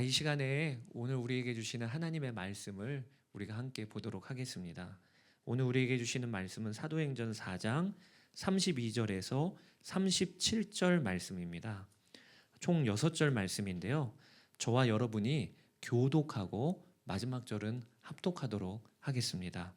이 시간에 오늘 우리에게 주시는 하나님의 말씀을 우리가 함께 보도록 하겠습니다. 오늘 우리에게 주시는 말씀은 사도행전 4장 32절에서 37절 말씀입니다. 총 6절 말씀인데요. 저와 여러분이 교독하고 마지막 절은 합독하도록 하겠습니다.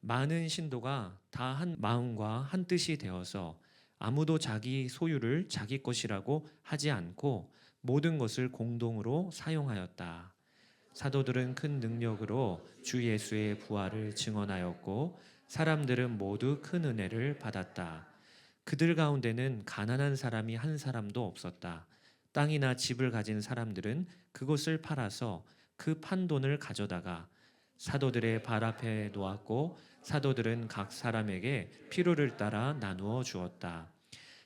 많은 신도가 다 한 마음과 한 뜻이 되어서 아무도 자기 소유를 자기 것이라고 하지 않고 모든 것을 공동으로 사용하였다. 사도들은 큰 능력으로 주 예수의 부활을 증언하였고 사람들은 모두 큰 은혜를 받았다. 그들 가운데는 가난한 사람이 한 사람도 없었다. 땅이나 집을 가진 사람들은 그것을 팔아서 그 판돈을 가져다가 사도들의 발 앞에 놓았고 사도들은 각 사람에게 필요를 따라 나누어 주었다.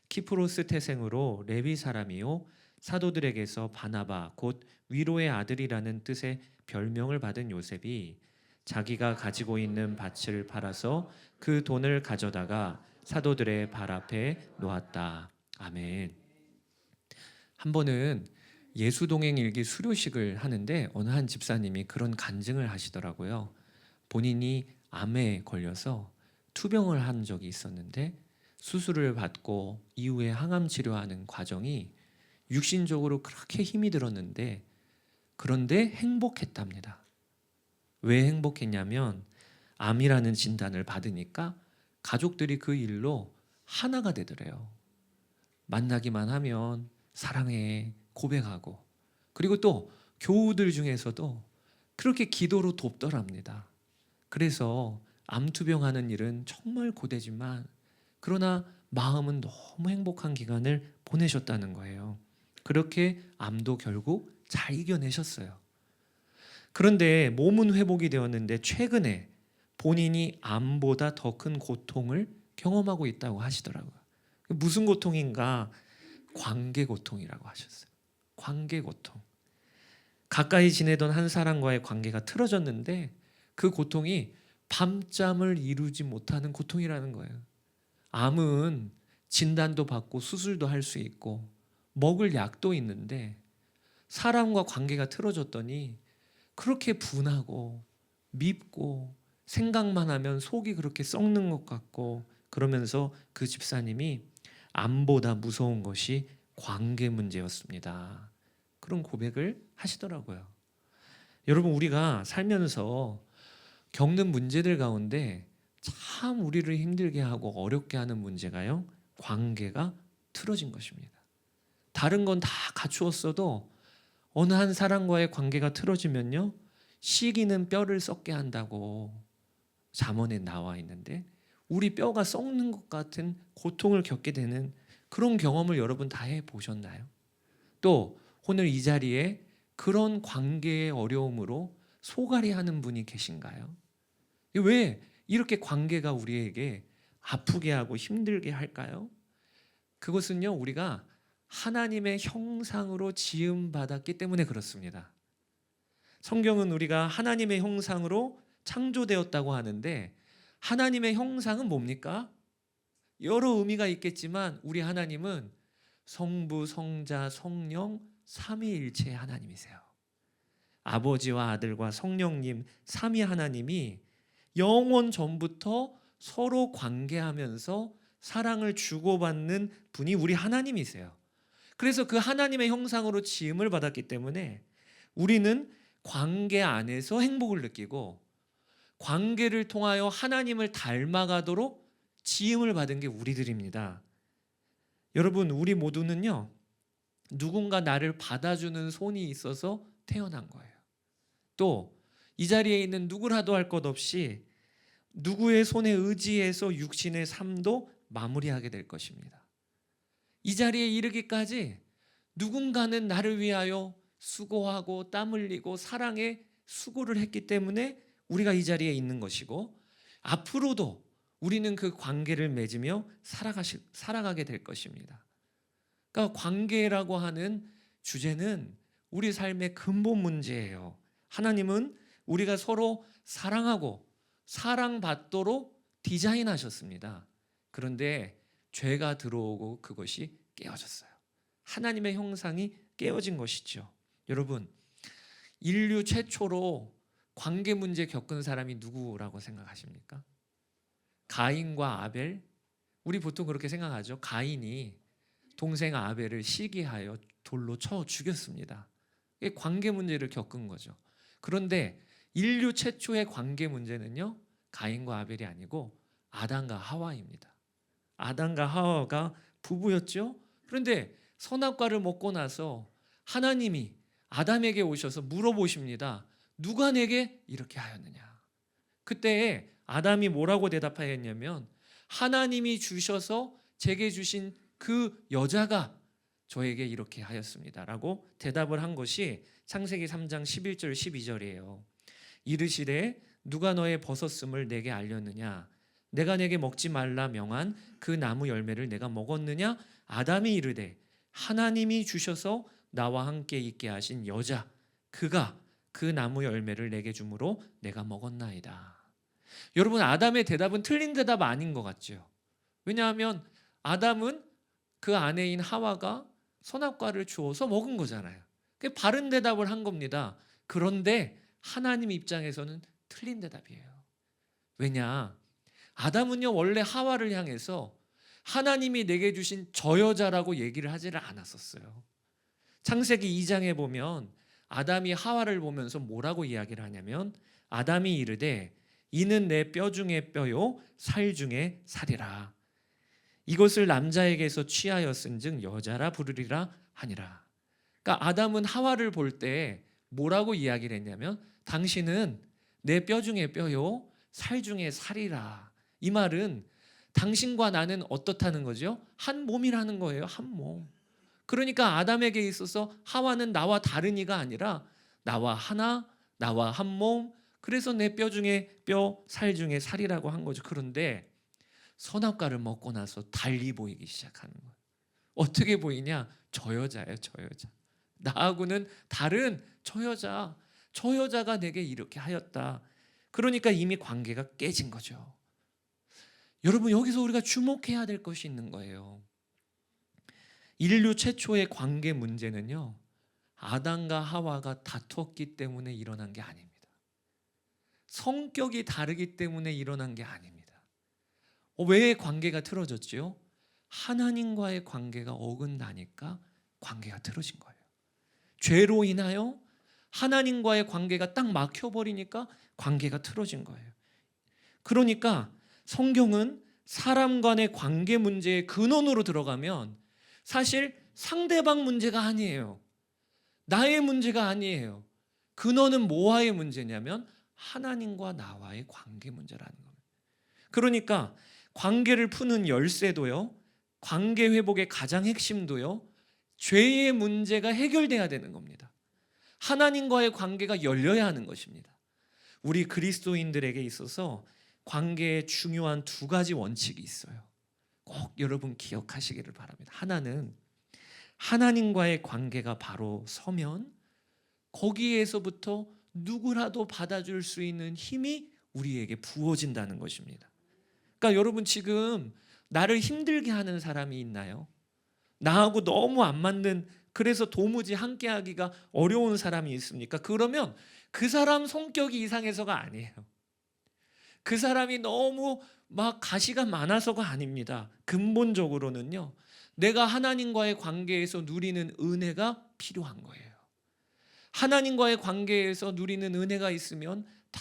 키프로스 태생으로 레위 사람이요 사도들에게서 바나바 곧 위로의 아들이라는 뜻의 별명을 받은 요셉이 자기가 가지고 있는 밭을 팔아서 그 돈을 가져다가 사도들의 발 앞에 놓았다. 아멘. 한 번은 예수동행일기 수료식을 하는데 어느 한 집사님이 그런 간증을 하시더라고요. 본인이 암에 걸려서 투병을 한 적이 있었는데 수술을 받고 이후에 항암 치료하는 과정이 육신적으로 그렇게 힘이 들었는데 그런데 행복했답니다. 왜 행복했냐면 암이라는 진단을 받으니까 가족들이 그 일로 하나가 되더래요. 만나기만 하면 사랑해 고백하고 그리고 또 교우들 중에서도 그렇게 기도로 돕더랍니다. 그래서 암투병하는 일은 정말 고되지만 그러나 마음은 너무 행복한 기간을 보내셨다는 거예요. 그렇게 암도 결국 잘 이겨내셨어요. 그런데 몸은 회복이 되었는데 최근에 본인이 암보다 더 큰 고통을 경험하고 있다고 하시더라고요. 무슨 고통인가? 관계 고통이라고 하셨어요. 관계 고통. 가까이 지내던 한 사람과의 관계가 틀어졌는데 그 고통이 밤잠을 이루지 못하는 고통이라는 거예요. 암은 진단도 받고 수술도 할 수 있고 먹을 약도 있는데 사람과 관계가 틀어졌더니 그렇게 분하고 밉고 생각만 하면 속이 그렇게 썩는 것 같고 그러면서 그 집사님이 암보다 무서운 것이 관계 문제였습니다. 그런 고백을 하시더라고요. 여러분, 우리가 살면서 겪는 문제들 가운데 참 우리를 힘들게 하고 어렵게 하는 문제가요, 관계가 틀어진 것입니다. 다른 건 다 갖추었어도 어느 한 사람과의 관계가 틀어지면요, 시기는 뼈를 썩게 한다고 잠언에 나와 있는데 우리 뼈가 썩는 것 같은 고통을 겪게 되는 그런 경험을 여러분 다 해보셨나요? 또 오늘 이 자리에 그런 관계의 어려움으로 소갈이 하는 분이 계신가요? 왜 이렇게 관계가 우리에게 아프게 하고 힘들게 할까요? 그것은요, 우리가 하나님의 형상으로 지음받았기 때문에 그렇습니다. 성경은 우리가 하나님의 형상으로 창조되었다고 하는데 하나님의 형상은 뭡니까? 여러 의미가 있겠지만 우리 하나님은 성부, 성자, 성령 삼위일체의 하나님이세요. 아버지와 아들과 성령님 삼위 하나님이 영원 전부터 서로 관계하면서 사랑을 주고받는 분이 우리 하나님이세요. 그래서 그 하나님의 형상으로 지음을 받았기 때문에 우리는 관계 안에서 행복을 느끼고 관계를 통하여 하나님을 닮아가도록 지음을 받은 게 우리들입니다. 여러분, 우리 모두는요, 누군가 나를 받아주는 손이 있어서 태어난 거예요. 또 이 자리에 있는 누구라도 할 것 없이 누구의 손에 의지해서 육신의 삶도 마무리하게 될 것입니다. 이 자리에 이르기까지 누군가는 나를 위하여 수고하고 땀 흘리고 사랑에 수고를 했기 때문에 우리가 이 자리에 있는 것이고 앞으로도 우리는 그 관계를 맺으며 살아가게 될 것입니다. 그러니까 관계라고 하는 주제는 우리 삶의 근본 문제예요. 하나님은 우리가 서로 사랑하고 사랑받도록 디자인하셨습니다. 그런데 죄가 들어오고 그것이 깨어졌어요. 하나님의 형상이 깨어진 것이죠. 여러분, 인류 최초로 관계 문제 겪은 사람이 누구라고 생각하십니까? 가인과 아벨? 우리 보통 그렇게 생각하죠. 가인이 동생 아벨을 시기하여 돌로 쳐 죽였습니다. 이게 관계 문제를 겪은 거죠. 그런데 인류 최초의 관계 문제는요, 가인과 아벨이 아니고 아담과 하와입니다. 아담과 하와가 부부였죠. 그런데 선악과를 먹고 나서 하나님이 아담에게 오셔서 물어보십니다. 누가 내게 이렇게 하였느냐? 그때 아담이 뭐라고 대답하였냐면, 하나님이 주셔서 제게 주신 그 여자가 저에게 이렇게 하였습니다 라고 대답을 한 것이 창세기 3장 11절 12절이에요. 이르시되 누가 너의 벗었음을 내게 알렸느냐? 내가 내게 먹지 말라 명한 그 나무 열매를 내가 먹었느냐? 아담이 이르되 하나님이 주셔서 나와 함께 있게 하신 여자, 그가 그 나무 열매를 내게 주므로 내가 먹었나이다. 여러분, 아담의 대답은 틀린 대답 아닌 것 같죠? 왜냐하면 아담은 그 아내인 하와가 선악과를 주어서 먹은 거잖아요. 그게 바른 대답을 한 겁니다. 그런데 하나님 입장에서는 틀린 대답이에요. 왜냐? 아담은요, 원래 하와를 향해서 하나님이 내게 주신 저 여자라고 얘기를 하지를 않았었어요. 창세기 2장에 보면 아담이 하와를 보면서 뭐라고 이야기를 하냐면, 아담이 이르되 이는 내 뼈 중에 뼈요 살 중에 살이라. 이것을 남자에게서 취하였은즉 여자라 부르리라 하니라. 그러니까 아담은 하와를 볼 때 뭐라고 이야기를 했냐면, 당신은 내 뼈 중에 뼈요 살 중에 살이라. 이 말은 당신과 나는 어떻다는 거죠? 한 몸이라는 거예요. 한 몸. 그러니까 아담에게 있어서 하와는 나와 다른 이가 아니라 나와 하나, 나와 한 몸. 그래서 내 뼈 중에 뼈, 살 중에 살이라고 한 거죠. 그런데 선악과를 먹고 나서 달리 보이기 시작하는 거예요. 어떻게 보이냐? 저 여자예요, 저 여자. 나하고는 다른 저 여자. 저 여자가 내게 이렇게 하였다. 그러니까 이미 관계가 깨진 거죠. 여러분, 여기서 우리가 주목해야 될 것이 있는 거예요. 인류 최초의 관계 문제는요, 아담과 하와가 다퉜기 때문에 일어난 게 아닙니다. 성격이 다르기 때문에 일어난 게 아닙니다. 왜 관계가 틀어졌지요? 하나님과의 관계가 어긋나니까 관계가 틀어진 거예요. 죄로 인하여 하나님과의 관계가 딱 막혀버리니까 관계가 틀어진 거예요. 그러니까 성경은 사람 간의 관계 문제의 근원으로 들어가면 사실 상대방 문제가 아니에요. 나의 문제가 아니에요. 근원은 뭐와의 문제냐면 하나님과 나와의 관계 문제라는 겁니다. 그러니까 관계를 푸는 열쇠도요, 관계 회복의 가장 핵심도요, 죄의 문제가 해결돼야 되는 겁니다. 하나님과의 관계가 열려야 하는 것입니다. 우리 그리스도인들에게 있어서 관계에 중요한 두 가지 원칙이 있어요. 꼭 여러분 기억하시기를 바랍니다. 하나는 하나님과의 관계가 바로 서면 거기에서부터 누구라도 받아줄 수 있는 힘이 우리에게 부어진다는 것입니다. 그러니까 여러분, 지금 나를 힘들게 하는 사람이 있나요? 나하고 너무 안 맞는, 그래서 도무지 함께하기가 어려운 사람이 있습니까? 그러면 그 사람 성격이 이상해서가 아니에요. 그 사람이 너무 막 가시가 많아서가 아닙니다. 근본적으로는요, 내가 하나님과의 관계에서 누리는 은혜가 필요한 거예요. 하나님과의 관계에서 누리는 은혜가 있으면 다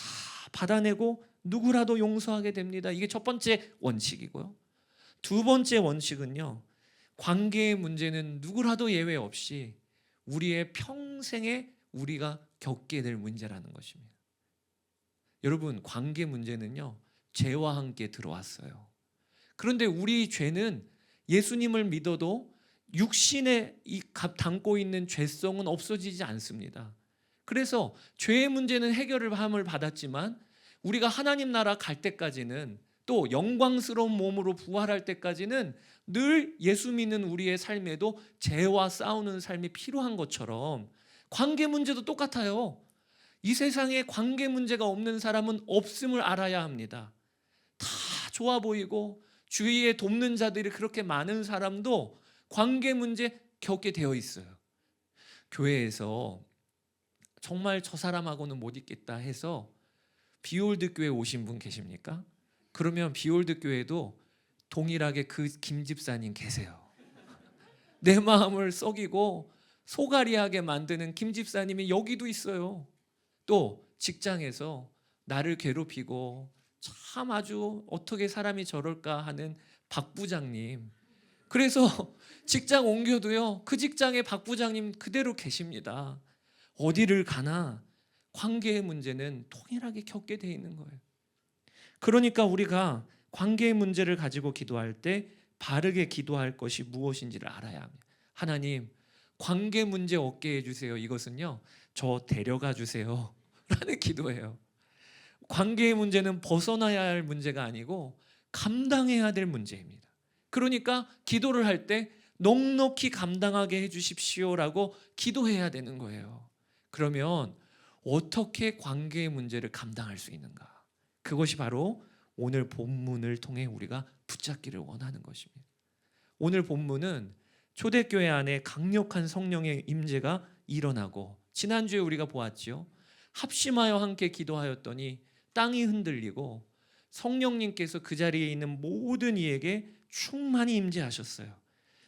받아내고 누구라도 용서하게 됩니다. 이게 첫 번째 원칙이고요. 두 번째 원칙은요, 관계의 문제는 누구라도 예외 없이 우리의 평생에 우리가 겪게 될 문제라는 것입니다. 여러분, 관계 문제는요, 죄와 함께 들어왔어요. 그런데 우리 죄는 예수님을 믿어도 육신에 담고 있는 죄성은 없어지지 않습니다. 그래서 죄의 문제는 해결을 함을 받았지만 우리가 하나님 나라 갈 때까지는, 또 영광스러운 몸으로 부활할 때까지는 늘 예수 믿는 우리의 삶에도 죄와 싸우는 삶이 필요한 것처럼 관계 문제도 똑같아요. 이 세상에 관계 문제가 없는 사람은 없음을 알아야 합니다. 다 좋아 보이고 주위에 돕는 자들이 그렇게 많은 사람도 관계 문제 겪게 되어 있어요. 교회에서 정말 저 사람하고는 못 있겠다 해서 비올드 교회 오신 분 계십니까? 그러면 비올드 교회도 동일하게 그 김 집사님 계세요. 내 마음을 썩이고 소가리하게 만드는 김 집사님이 여기도 있어요. 또 직장에서 나를 괴롭히고 참 아주 어떻게 사람이 저럴까 하는 박 부장님. 그래서 직장 옮겨도요, 그 직장에 박 부장님 그대로 계십니다. 어디를 가나 관계의 문제는 동일하게 겪게 돼 있는 거예요. 그러니까 우리가 관계의 문제를 가지고 기도할 때 바르게 기도할 것이 무엇인지를 알아야 합니다. 하나님, 관계 문제 없게 해주세요. 이것은요, 저 데려가 주세요 라는 기도예요. 관계의 문제는 벗어나야 할 문제가 아니고 감당해야 될 문제입니다. 그러니까 기도를 할 때 넉넉히 감당하게 해주십시오라고 기도해야 되는 거예요. 그러면 어떻게 관계의 문제를 감당할 수 있는가? 그것이 바로 오늘 본문을 통해 우리가 붙잡기를 원하는 것입니다. 오늘 본문은 초대교회 안에 강력한 성령의 임재가 일어나고, 지난주에 우리가 보았죠. 합심하여 함께 기도하였더니 땅이 흔들리고 성령님께서 그 자리에 있는 모든 이에게 충만히 임재하셨어요.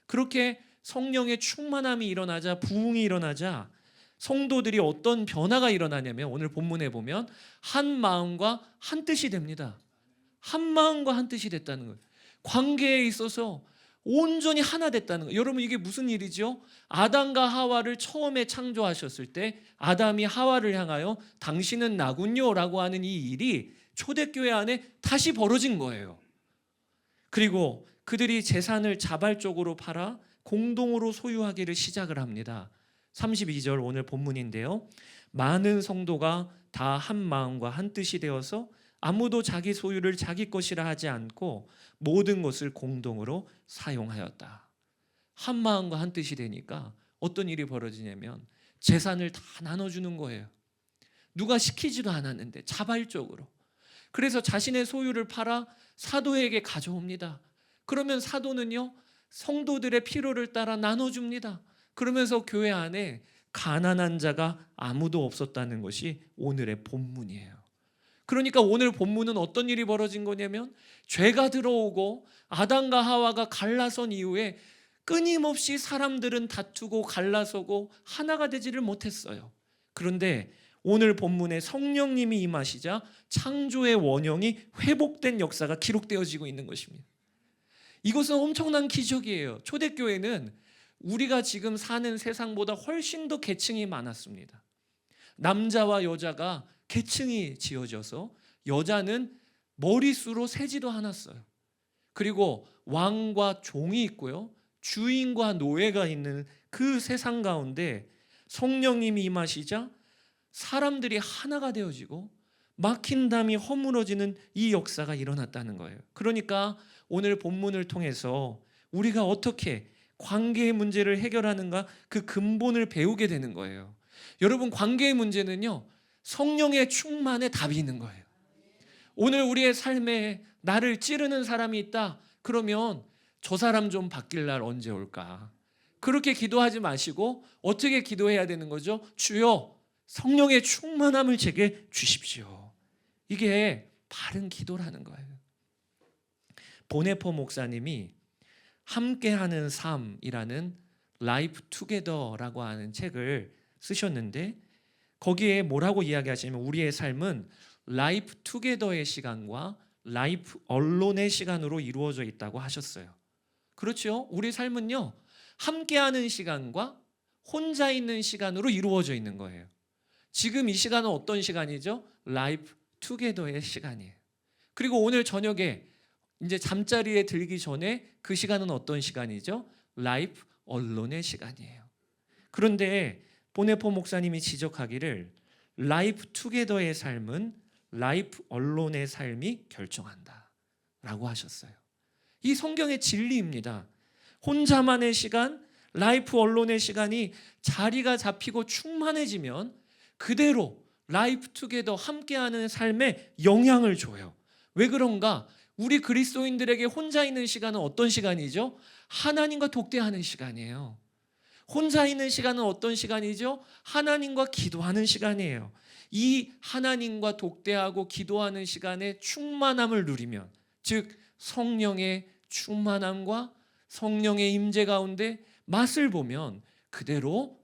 그렇게 성령의 충만함이 일어나자, 부흥이 일어나자 성도들이 어떤 변화가 일어나냐면, 오늘 본문에 보면 한 마음과 한 뜻이 됩니다. 한 마음과 한 뜻이 됐다는 거예요. 관계에 있어서 온전히 하나 됐다는 거예요. 여러분, 이게 무슨 일이죠? 아담과 하와를 처음에 창조하셨을 때 아담이 하와를 향하여 당신은 나군요 라고 하는 이 일이 초대교회 안에 다시 벌어진 거예요. 그리고 그들이 재산을 자발적으로 팔아 공동으로 소유하기를 시작을 합니다. 32절 오늘 본문인데요, 많은 성도가 다 한 마음과 한 뜻이 되어서 아무도 자기 소유를 자기 것이라 하지 않고 모든 것을 공동으로 사용하였다. 한 마음과 한 뜻이 되니까 어떤 일이 벌어지냐면 재산을 다 나눠주는 거예요. 누가 시키지도 않았는데 자발적으로. 그래서 자신의 소유를 팔아 사도에게 가져옵니다. 그러면 사도는요, 성도들의 필요를 따라 나눠줍니다. 그러면서 교회 안에 가난한 자가 아무도 없었다는 것이 오늘의 본문이에요. 그러니까 오늘 본문은 어떤 일이 벌어진 거냐면, 죄가 들어오고 아담과 하와가 갈라선 이후에 끊임없이 사람들은 다투고 갈라서고 하나가 되지를 못했어요. 그런데 오늘 본문에 성령님이 임하시자 창조의 원형이 회복된 역사가 기록되어지고 있는 것입니다. 이것은 엄청난 기적이에요. 초대교회는 우리가 지금 사는 세상보다 훨씬 더 계층이 많았습니다. 남자와 여자가 계층이 지어져서 여자는 머릿수로 세지도 않았어요. 그리고 왕과 종이 있고요, 주인과 노예가 있는 그 세상 가운데 성령님이 임하시자 사람들이 하나가 되어지고 막힌 담이 허물어지는 이 역사가 일어났다는 거예요. 그러니까 오늘 본문을 통해서 우리가 어떻게 관계의 문제를 해결하는가, 그 근본을 배우게 되는 거예요. 여러분, 관계의 문제는요, 성령의 충만에 답이 있는 거예요. 오늘 우리의 삶에 나를 찌르는 사람이 있다. 그러면 저 사람 좀 바뀔 날 언제 올까? 그렇게 기도하지 마시고 어떻게 기도해야 되는 거죠? 주여, 성령의 충만함을 제게 주십시오. 이게 바른 기도라는 거예요. 보네포 목사님이 함께하는 삶이라는 라이프 투게더라고 하는 책을 쓰셨는데, 거기에 뭐라고 이야기하시냐면 우리의 삶은 라이프 투게더의 시간과 라이프 언론의 시간으로 이루어져 있다고 하셨어요. 그렇죠? 우리 삶은요, 함께하는 시간과 혼자 있는 시간으로 이루어져 있는 거예요. 지금 이 시간은 어떤 시간이죠? 라이프 투게더의 시간이에요. 그리고 오늘 저녁에 이제 잠자리에 들기 전에 그 시간은 어떤 시간이죠? 라이프 언론의 시간이에요. 그런데 보네포 목사님이 지적하기를 라이프 투게더의 삶은 라이프 언론의 삶이 결정한다 라고 하셨어요. 이 성경의 진리입니다. 혼자만의 시간, 라이프 언론의 시간이 자리가 잡히고 충만해지면 그대로 라이프 투게더 함께하는 삶에 영향을 줘요. 왜 그런가? 우리 그리스도인들에게 혼자 있는 시간은 어떤 시간이죠? 하나님과 독대하는 시간이에요. 혼자 있는 시간은 어떤 시간이죠? 하나님과 기도하는 시간이에요. 이 하나님과 독대하고 기도하는 시간에 충만함을 누리면, 즉 성령의 충만함과 성령의 임재 가운데 맛을 보면 그대로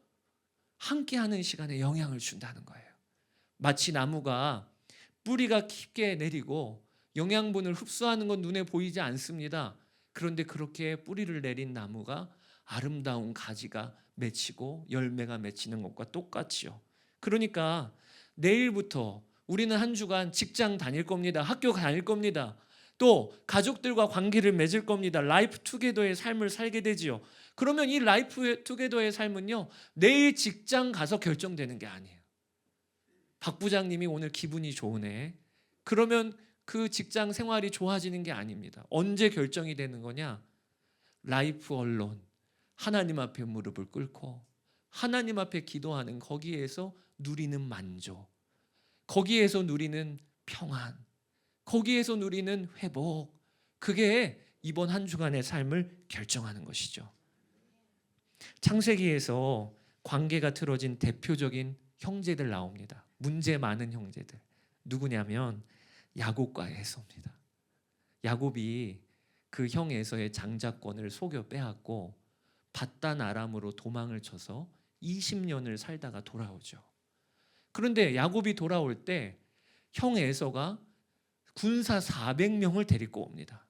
함께하는 시간에 영향을 준다는 거예요. 마치 나무가 뿌리가 깊게 내리고 영양분을 흡수하는 건 눈에 보이지 않습니다. 그런데 그렇게 뿌리를 내린 나무가 아름다운 가지가 맺히고 열매가 맺히는 것과 똑같지요. 그러니까 내일부터 우리는 한 주간 직장 다닐 겁니다. 학교 다닐 겁니다. 또 가족들과 관계를 맺을 겁니다. 라이프 투게더의 삶을 살게 되지요. 그러면 이 라이프 투게더의 삶은요, 내일 직장 가서 결정되는 게 아니에요. 박 부장님이 오늘 기분이 좋으네. 그러면 그 직장 생활이 좋아지는 게 아닙니다. 언제 결정이 되는 거냐? 라이프 언론, 하나님 앞에 무릎을 꿇고 하나님 앞에 기도하는 거기에서 누리는 만족, 거기에서 누리는 평안, 거기에서 누리는 회복, 그게 이번 한 주간의 삶을 결정하는 것이죠. 창세기에서 관계가 틀어진 대표적인 형제들 나옵니다. 문제 많은 형제들. 누구냐면 야곱과 에서입니다. 야곱이 그 형 에서의 장자권을 속여 빼앗고 밧단 아람으로 도망을 쳐서 20년을 살다가 돌아오죠. 그런데 야곱이 돌아올 때 형 에서가 군사 400명을 데리고 옵니다.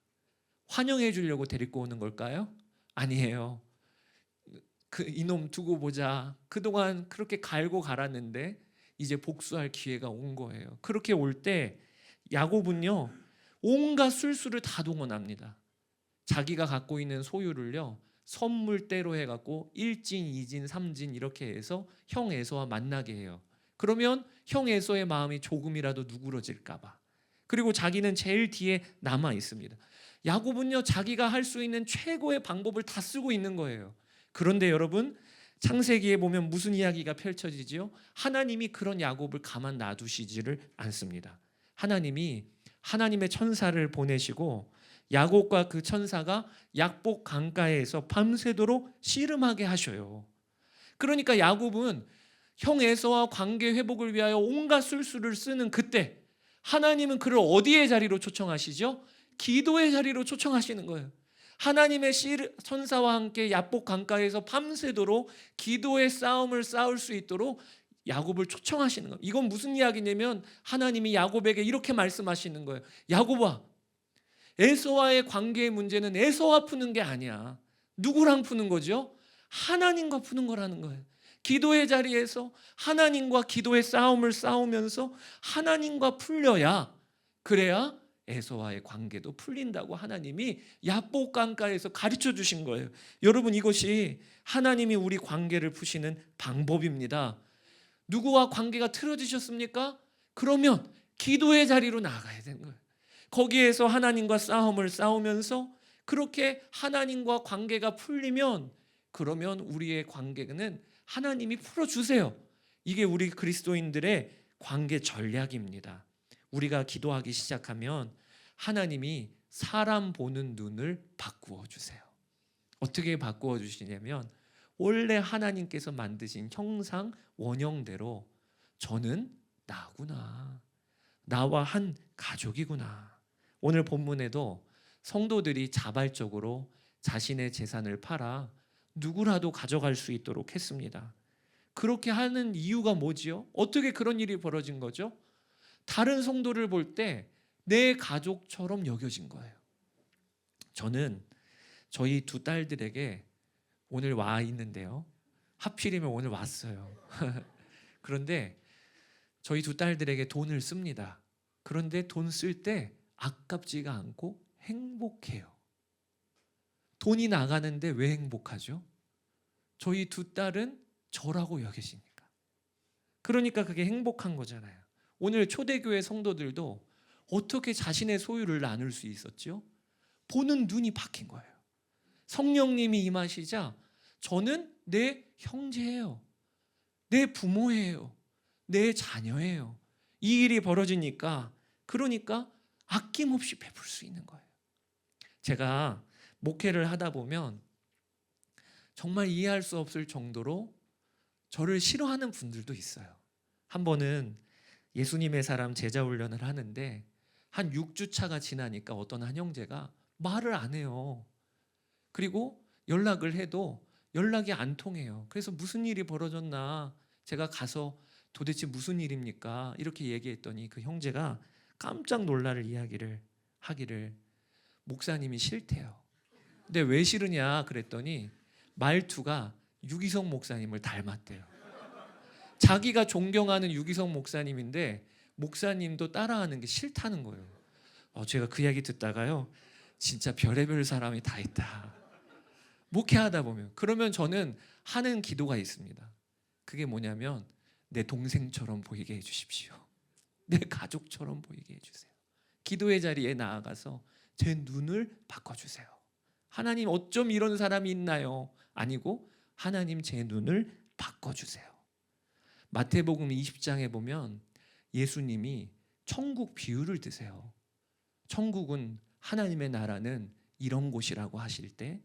환영해 주려고 데리고 오는 걸까요? 아니에요. 그 이놈 두고 보자. 그동안 그렇게 갈고 갈았는데 이제 복수할 기회가 온 거예요. 그렇게 올 때 야곱은요, 온갖 술수를 다 동원합니다. 자기가 갖고 있는 소유를요, 선물대로 해갖고 1진, 2진, 3진 이렇게 해서 형 에서와 만나게 해요. 그러면 형 에서의 마음이 조금이라도 누그러질까 봐. 그리고 자기는 제일 뒤에 남아 있습니다. 야곱은요, 자기가 할 수 있는 최고의 방법을 다 쓰고 있는 거예요. 그런데 여러분, 창세기에 보면 무슨 이야기가 펼쳐지지요? 하나님이 그런 야곱을 가만 놔두시지를 않습니다. 하나님이 하나님의 천사를 보내시고 야곱과 그 천사가 약복 강가에서 밤새도록 씨름하게 하셔요. 그러니까 야곱은 형 에서와 관계 회복을 위하여 온갖 술수를 쓰는 그때 하나님은 그를 어디의 자리로 초청하시죠? 기도의 자리로 초청하시는 거예요. 하나님의 천사와 함께 약복 강가에서 밤새도록 기도의 싸움을 싸울 수 있도록 야곱을 초청하시는 거예요. 이건 무슨 이야기냐면 하나님이 야곱에게 이렇게 말씀하시는 거예요. 야곱아, 에서와의 관계의 문제는 에서와 푸는 게 아니야. 누구랑 푸는 거죠? 하나님과 푸는 거라는 거예요. 기도의 자리에서 하나님과 기도의 싸움을 싸우면서 하나님과 풀려야, 그래야 에서와의 관계도 풀린다고 하나님이 야복 강가에서 가르쳐 주신 거예요. 여러분, 이것이 하나님이 우리 관계를 푸시는 방법입니다. 누구와 관계가 틀어지셨습니까? 그러면 기도의 자리로 나가야 되는 거예요. 거기에서 하나님과 싸움을 싸우면서 그렇게 하나님과 관계가 풀리면, 그러면 우리의 관계는 하나님이 풀어주세요. 이게 우리 그리스도인들의 관계 전략입니다. 우리가 기도하기 시작하면 하나님이 사람 보는 눈을 바꾸어 주세요. 어떻게 바꾸어 주시냐면 원래 하나님께서 만드신 형상 원형대로 저는 나구나, 나와 한 가족이구나. 오늘 본문에도 성도들이 자발적으로 자신의 재산을 팔아 누구라도 가져갈 수 있도록 했습니다. 그렇게 하는 이유가 뭐지요? 어떻게 그런 일이 벌어진 거죠? 다른 성도를 볼 때 내 가족처럼 여겨진 거예요. 저는 저희 두 딸들에게 오늘 와 있는데요, 하필이면 오늘 왔어요. 그런데 저희 두 딸들에게 돈을 씁니다. 그런데 돈 쓸 때 아깝지가 않고 행복해요. 돈이 나가는데 왜 행복하죠? 저희 두 딸은 저라고 여기시니까. 그러니까 그게 행복한 거잖아요. 오늘 초대교회 성도들도 어떻게 자신의 소유를 나눌 수 있었죠? 보는 눈이 바뀐 거예요. 성령님이 임하시자 저는 내 형제예요, 내 부모예요, 내 자녀예요. 이 일이 벌어지니까, 그러니까 아낌없이 베풀 수 있는 거예요. 제가 목회를 하다 보면 정말 이해할 수 없을 정도로 저를 싫어하는 분들도 있어요. 한 번은 예수님의 사람 제자 훈련을 하는데 한 6주차가 지나니까 어떤 한 형제가 말을 안 해요. 그리고 연락을 해도 연락이 안 통해요. 그래서 무슨 일이 벌어졌나, 제가 가서 도대체 무슨 일입니까? 이렇게 얘기했더니 그 형제가 깜짝 놀랄 이야기를 하기를, 목사님이 싫대요. 근데 왜 싫으냐 그랬더니 말투가 유기성 목사님을 닮았대요. 자기가 존경하는 유기성 목사님인데 목사님도 따라하는 게 싫다는 거예요. 제가 그 이야기 듣다가요, 진짜 별의별 사람이 다 있다. 목회하다 보면. 그러면 저는 하는 기도가 있습니다. 그게 뭐냐면, 내 동생처럼 보이게 해주십시오. 내 가족처럼 보이게 해주세요. 기도의 자리에 나아가서 제 눈을 바꿔주세요. 하나님, 어쩜 이런 사람이 있나요? 아니고, 하나님 제 눈을 바꿔주세요. 마태복음 20장에 보면 예수님이 천국 비유를 드세요. 천국은, 하나님의 나라는 이런 곳이라고 하실 때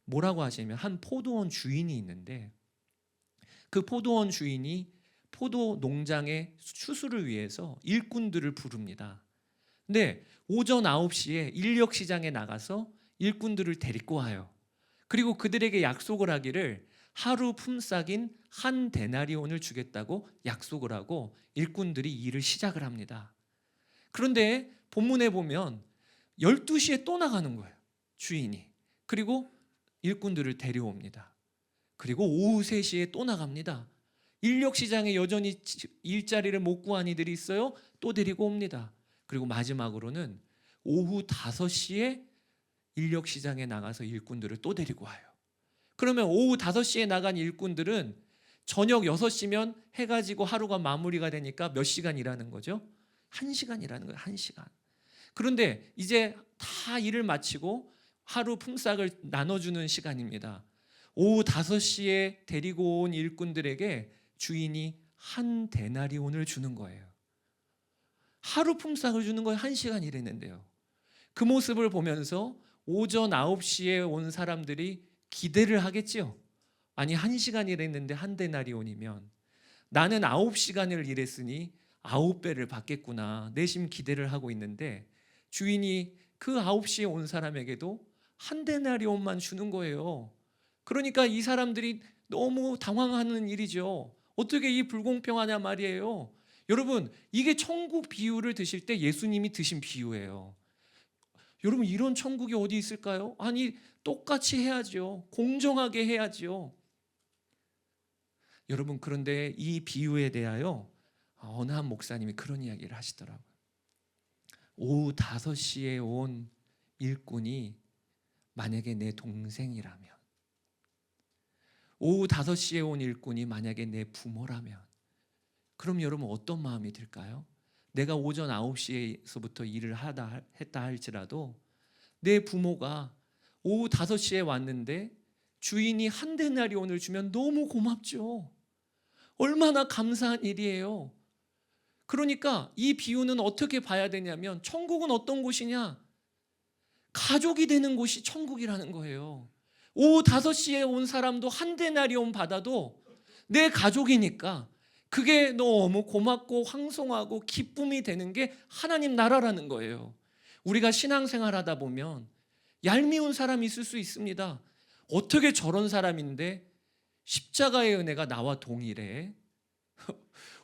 뭐라고 하시냐면, 한 포도원 주인이 있는데 그 포도원 주인이 포도 농장의 추수를 위해서 일꾼들을 부릅니다. 근데 오전 9시에 인력시장에 나가서 일꾼들을 데리고 와요. 그리고 그들에게 약속을 하기를 하루 품삯인 한 데나리온을 주겠다고 약속을 하고 일꾼들이 일을 시작을 합니다. 그런데 본문에 보면 12시에 또 나가는 거예요, 주인이. 그리고 일꾼들을 데려옵니다. 그리고 오후 3시에 또 나갑니다. 인력시장에 여전히 일자리를 못 구한 이들이 있어요. 또 데리고 옵니다. 그리고 마지막으로는 오후 5시에 인력시장에 나가서 일꾼들을 또 데리고 와요. 그러면 오후 5시에 나간 일꾼들은 저녁 6시면 해가 지고 하루가 마무리가 되니까 몇 시간 일하는 거죠? 1시간 일하는 거예요. 1시간. 그런데 이제 다 일을 마치고 하루 품삯을 나눠주는 시간입니다. 오후 5시에 데리고 온 일꾼들에게 주인이 한 데나리온을 주는 거예요. 하루 품삯을 주는 거예요. 1시간 일했는데요. 그 모습을 보면서 오전 9시에 온 사람들이 기대를 하겠지요. 아니, 1시간 일했는데 한 데나리온이면 나는 9시간을 일했으니 9배를 받겠구나, 내심 기대를 하고 있는데 주인이 그 9시에 온 사람에게도 한 데나리온만 주는 거예요. 그러니까 이 사람들이 너무 당황하는 일이죠. 어떻게 이 불공평하냐 말이에요. 여러분, 이게 천국 비유를 드실 때 예수님이 드신 비유예요. 여러분, 이런 천국이 어디 있을까요? 아니, 똑같이 해야죠. 공정하게 해야죠. 여러분, 그런데 이 비유에 대하여 어느 한 목사님이 그런 이야기를 하시더라고요. 오후 5시에 온 일꾼이 만약에 내 동생이라면, 오후 5시에 온 일꾼이 만약에 내 부모라면, 그럼 여러분 어떤 마음이 들까요? 내가 오전 9시에서부터 일을 했다 할지라도 내 부모가 오후 5시에 왔는데 주인이 한 데나리온을 주면 너무 고맙죠. 얼마나 감사한 일이에요. 그러니까 이 비유는 어떻게 봐야 되냐면, 천국은 어떤 곳이냐? 가족이 되는 곳이 천국이라는 거예요. 오후 5시에 온 사람도 한 데나리온 받아도 내 가족이니까 그게 너무 고맙고 황송하고 기쁨이 되는 게 하나님 나라라는 거예요. 우리가 신앙생활 하다 보면 얄미운 사람이 있을 수 있습니다. 어떻게 저런 사람인데 십자가의 은혜가 나와 동일해?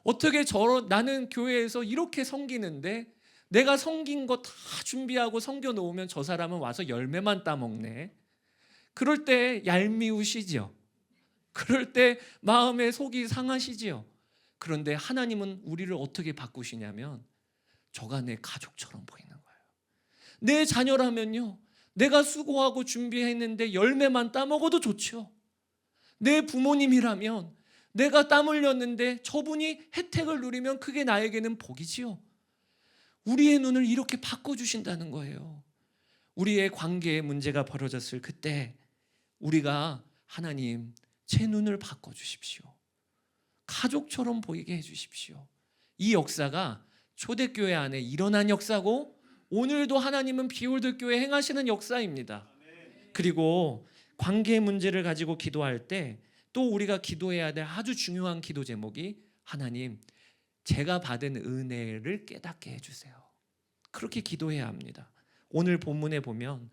어떻게 나는 교회에서 이렇게 섬기는데 내가 섬긴 거 다 준비하고 섬겨 놓으면 저 사람은 와서 열매만 따먹네. 그럴 때 얄미우시죠. 그럴 때 마음에 속이 상하시지요. 그런데 하나님은 우리를 어떻게 바꾸시냐면, 저가 내 가족처럼 보이는 거예요. 내 자녀라면요, 내가 수고하고 준비했는데 열매만 따먹어도 좋죠. 내 부모님이라면 내가 땀 흘렸는데 저분이 혜택을 누리면 그게 나에게는 복이지요. 우리의 눈을 이렇게 바꿔주신다는 거예요. 우리의 관계에 문제가 벌어졌을 그때 우리가, 하나님, 제 눈을 바꿔주십시오. 가족처럼 보이게 해주십시오. 이 역사가 초대교회 안에 일어난 역사고 오늘도 하나님은 비올드 교회 행하시는 역사입니다. 그리고 관계 문제를 가지고 기도할 때 또 우리가 기도해야 될 아주 중요한 기도 제목이 하나님, 제가 받은 은혜를 깨닫게 해주세요. 그렇게 기도해야 합니다. 오늘 본문에 보면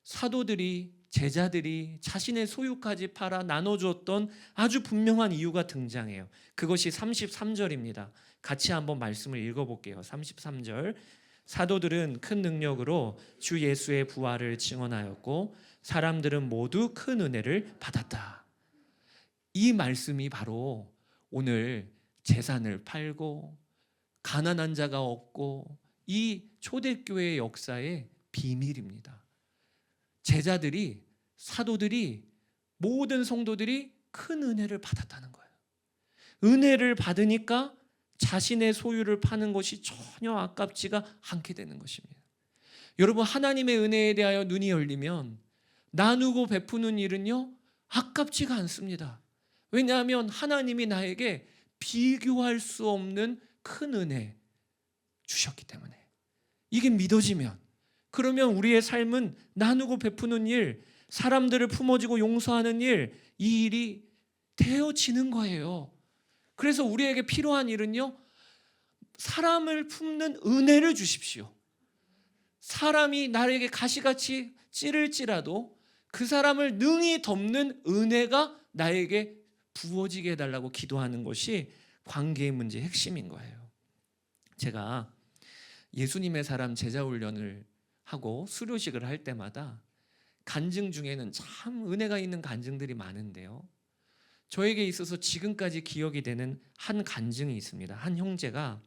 사도들이, 제자들이 자신의 소유까지 팔아 나눠주었던 아주 분명한 이유가 등장해요. 그것이 33절입니다. 같이 한번 말씀을 읽어볼게요. 33절. 사도들은 큰 능력으로 주 예수의 부활을 증언하였고 사람들은 모두 큰 은혜를 받았다. 이 말씀이 바로 오늘 재산을 팔고 가난한 자가 없고 이 초대교회의 역사의 비밀입니다. 제자들이, 사도들이, 모든 성도들이 큰 은혜를 받았다는 거예요. 은혜를 받으니까 자신의 소유를 파는 것이 전혀 아깝지가 않게 되는 것입니다. 여러분, 하나님의 은혜에 대하여 눈이 열리면 나누고 베푸는 일은요, 아깝지가 않습니다. 왜냐하면 하나님이 나에게 비교할 수 없는 큰 은혜 주셨기 때문에. 이게 믿어지면, 그러면 우리의 삶은 나누고 베푸는 일, 사람들을 품어주고 용서하는 일, 이 일이 되어지는 거예요. 그래서 우리에게 필요한 일은요, 사람을 품는 은혜를 주십시오. 사람이 나에게 가시같이 찌를지라도 그 사람을 능히 덮는 은혜가 나에게 부어지게 해달라고 기도하는 것이 관계의 문제의 핵심인 거예요. 제가 예수님의 사람 제자 훈련을 하고 수료식을 할 때마다 간증 중에는 참 은혜가 있는 간증들이 많은데요, 저에게 있어서 지금까지 기억이 되는 한 간증이 있습니다. 한 형제가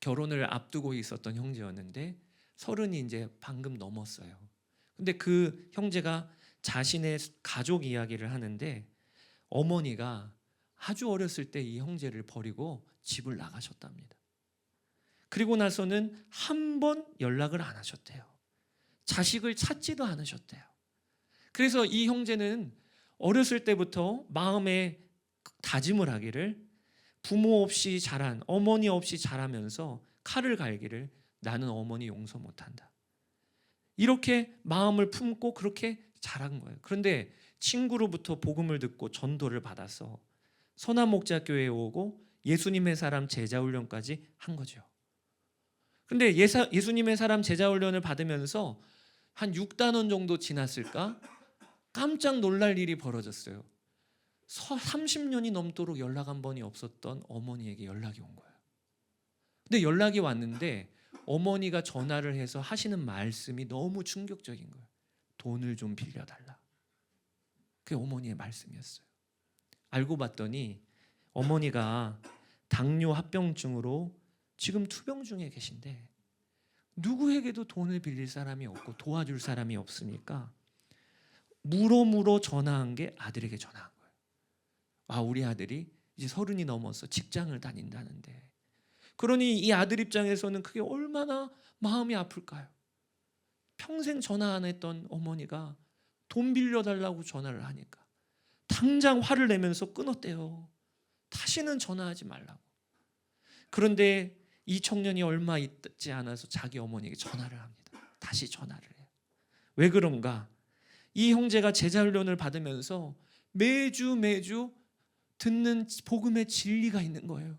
결혼을 앞두고 있었던 형제였는데 30이 이제 방금 넘었어요. 근데 그 형제가 자신의 가족 이야기를 하는데 어머니가 아주 어렸을 때 이 형제를 버리고 집을 나가셨답니다. 그리고 나서는 한 번 연락을 안 하셨대요. 자식을 찾지도 않으셨대요. 그래서 이 형제는 어렸을 때부터 마음에 다짐을 하기를, 부모 없이 자란, 어머니 없이 자라면서 칼을 갈기를, 나는 어머니 용서 못한다. 이렇게 마음을 품고 그렇게 자란 거예요. 그런데 친구로부터 복음을 듣고 전도를 받아서 선한목자교회에 오고 예수님의 사람 제자훈련까지 한 거죠. 근데 예수님의 사람 제자훈련을 받으면서 한 6단원 정도 지났을까? 깜짝 놀랄 일이 벌어졌어요. 30년이 넘도록 연락 한 번이 없었던 어머니에게 연락이 온 거예요. 근데 연락이 왔는데 어머니가 전화를 해서 하시는 말씀이 너무 충격적인 거예요. 돈을 좀 빌려달라. 그게 어머니의 말씀이었어요. 알고 봤더니 어머니가 당뇨 합병증으로 지금 투병 중에 계신데 누구에게도 돈을 빌릴 사람이 없고 도와줄 사람이 없으니까 물어 전화한 게 아들에게 전화한 거예요. 아, 우리 아들이 이제 30이 넘어서 직장을 다닌다는데. 그러니 이 아들 입장에서는 그게 얼마나 마음이 아플까요? 평생 전화 안 했던 어머니가 돈 빌려달라고 전화를 하니까 당장 화를 내면서 끊었대요. 다시는 전화하지 말라고. 그런데 이 청년이 얼마 있지 않아서 자기 어머니에게 전화를 합니다. 다시 전화를 해요. 왜 그런가? 이 형제가 제자훈련을 받으면서 매주 듣는 복음의 진리가 있는 거예요.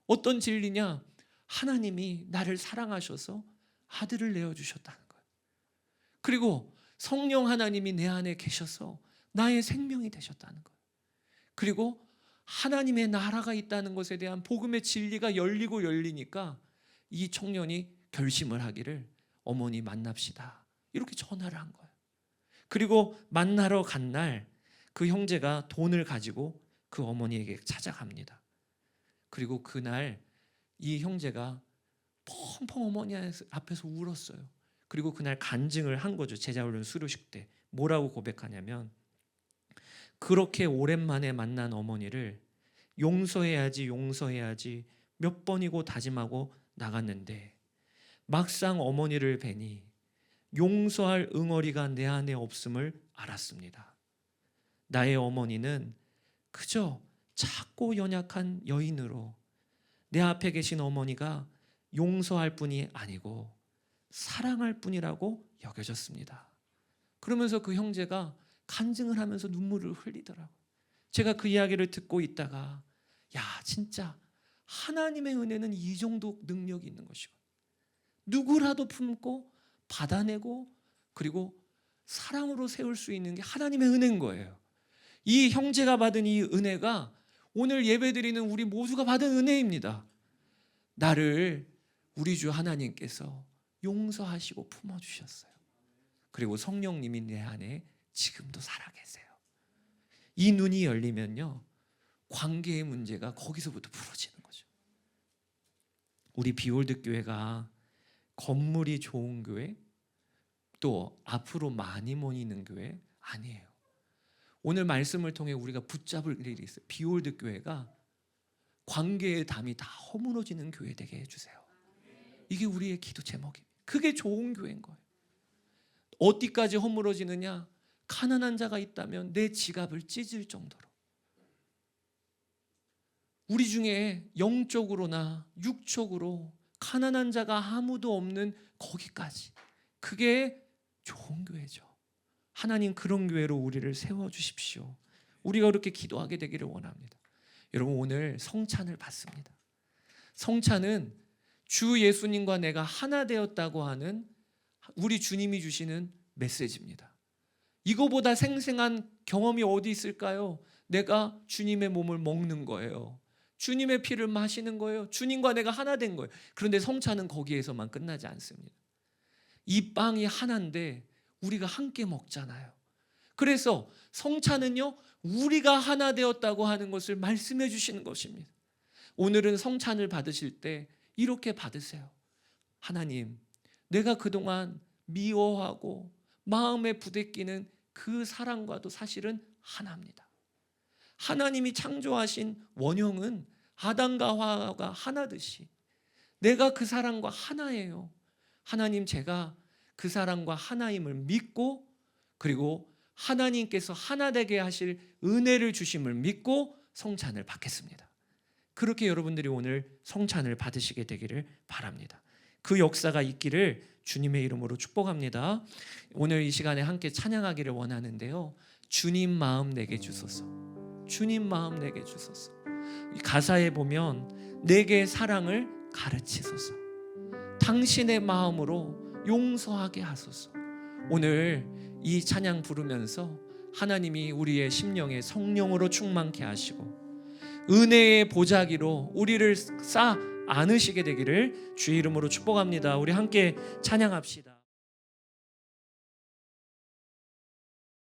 어떤 진리냐? 하나님이 나를 사랑하셔서 아들을 내어주셨다는 거예요. 그리고 성령 하나님이 내 안에 계셔서 나의 생명이 되셨다는 거예요. 그리고 하나님의 나라가 있다는 것에 대한 복음의 진리가 열리니까 이 청년이 결심을 하기를, 어머니 만납시다, 이렇게 전화를 한 거예요. 그리고 만나러 간 날 그 형제가 돈을 가지고 그 어머니에게 찾아갑니다. 그리고 그날 이 형제가 펑펑 어머니 앞에서 울었어요. 그리고 그날 간증을 한 거죠. 제자훈련 수료식 때 뭐라고 고백하냐면, 그렇게 오랜만에 만난 어머니를 용서해야지 몇 번이고 다짐하고 나갔는데 막상 어머니를 뵈니 용서할 응어리가 내 안에 없음을 알았습니다. 나의 어머니는 그저 작고 연약한 여인으로 내 앞에 계신 어머니가 용서할 뿐이 아니고 사랑할 뿐이라고 여겨졌습니다. 그러면서 그 형제가 간증을 하면서 눈물을 흘리더라고요. 제가 그 이야기를 듣고 있다가 야, 진짜 하나님의 은혜는 이 정도 능력이 있는 것이고 누구라도 품고 받아내고 그리고 사랑으로 세울 수 있는 게 하나님의 은혜인 거예요. 이 형제가 받은 이 은혜가 오늘 예배드리는 우리 모두가 받은 은혜입니다. 나를 우리 주 하나님께서 용서하시고 품어주셨어요. 그리고 성령님이 내 안에 지금도 살아계세요. 이 눈이 열리면요, 관계의 문제가 거기서부터 풀어지는 거죠. 우리 비올드 교회가 건물이 좋은 교회, 또 앞으로 많이 모이는 교회 아니에요. 오늘 말씀을 통해 우리가 붙잡을 일이 있어요. 비올드 교회가 관계의 담이 다 허물어지는 교회 되게 해주세요. 이게 우리의 기도 제목입니다. 그게 좋은 교회인 거예요. 어디까지 허물어지느냐? 가난한 자가 있다면 내 지갑을 찢을 정도로, 우리 중에 영적으로나 육적으로 가난한 자가 아무도 없는 거기까지, 그게 좋은 교회죠. 하나님 그런 교회로 우리를 세워주십시오. 우리가 그렇게 기도하게 되기를 원합니다. 여러분, 오늘 성찬을 받습니다. 성찬은 주 예수님과 내가 하나 되었다고 하는 우리 주님이 주시는 메시지입니다. 이거보다 생생한 경험이 어디 있을까요? 내가 주님의 몸을 먹는 거예요. 주님의 피를 마시는 거예요. 주님과 내가 하나 된 거예요. 그런데 성찬은 거기에서만 끝나지 않습니다. 이 빵이 하나인데 우리가 함께 먹잖아요. 그래서 성찬은요, 우리가 하나 되었다고 하는 것을 말씀해 주시는 것입니다. 오늘은 성찬을 받으실 때 이렇게 받으세요. 하나님, 내가 그동안 미워하고 마음에 부대끼는 그 사랑과도 사실은 하나입니다. 하나님이 창조하신 원형은 아담과 하와가 하나듯이 내가 그 사랑과 하나예요. 하나님, 제가 그 사랑과 하나임을 믿고, 그리고 하나님께서 하나 되게 하실 은혜를 주심을 믿고 성찬을 받겠습니다. 그렇게 여러분들이 오늘 성찬을 받으시게 되기를 바랍니다. 그 역사가 있기를 주님의 이름으로 축복합니다. 오늘 이 시간에 함께 찬양하기를 원하는데요, 주님 마음 내게 주소서, 주님 마음 내게 주소서. 이 가사에 보면 내게 사랑을 가르치소서, 당신의 마음으로 용서하게 하소서. 오늘 이 찬양 부르면서 하나님이 우리의 심령에 성령으로 충만케 하시고 은혜의 보자기로 우리를 쌓아 안으시게 되기를 주의 이름으로 축복합니다. 우리 함께 찬양합시다.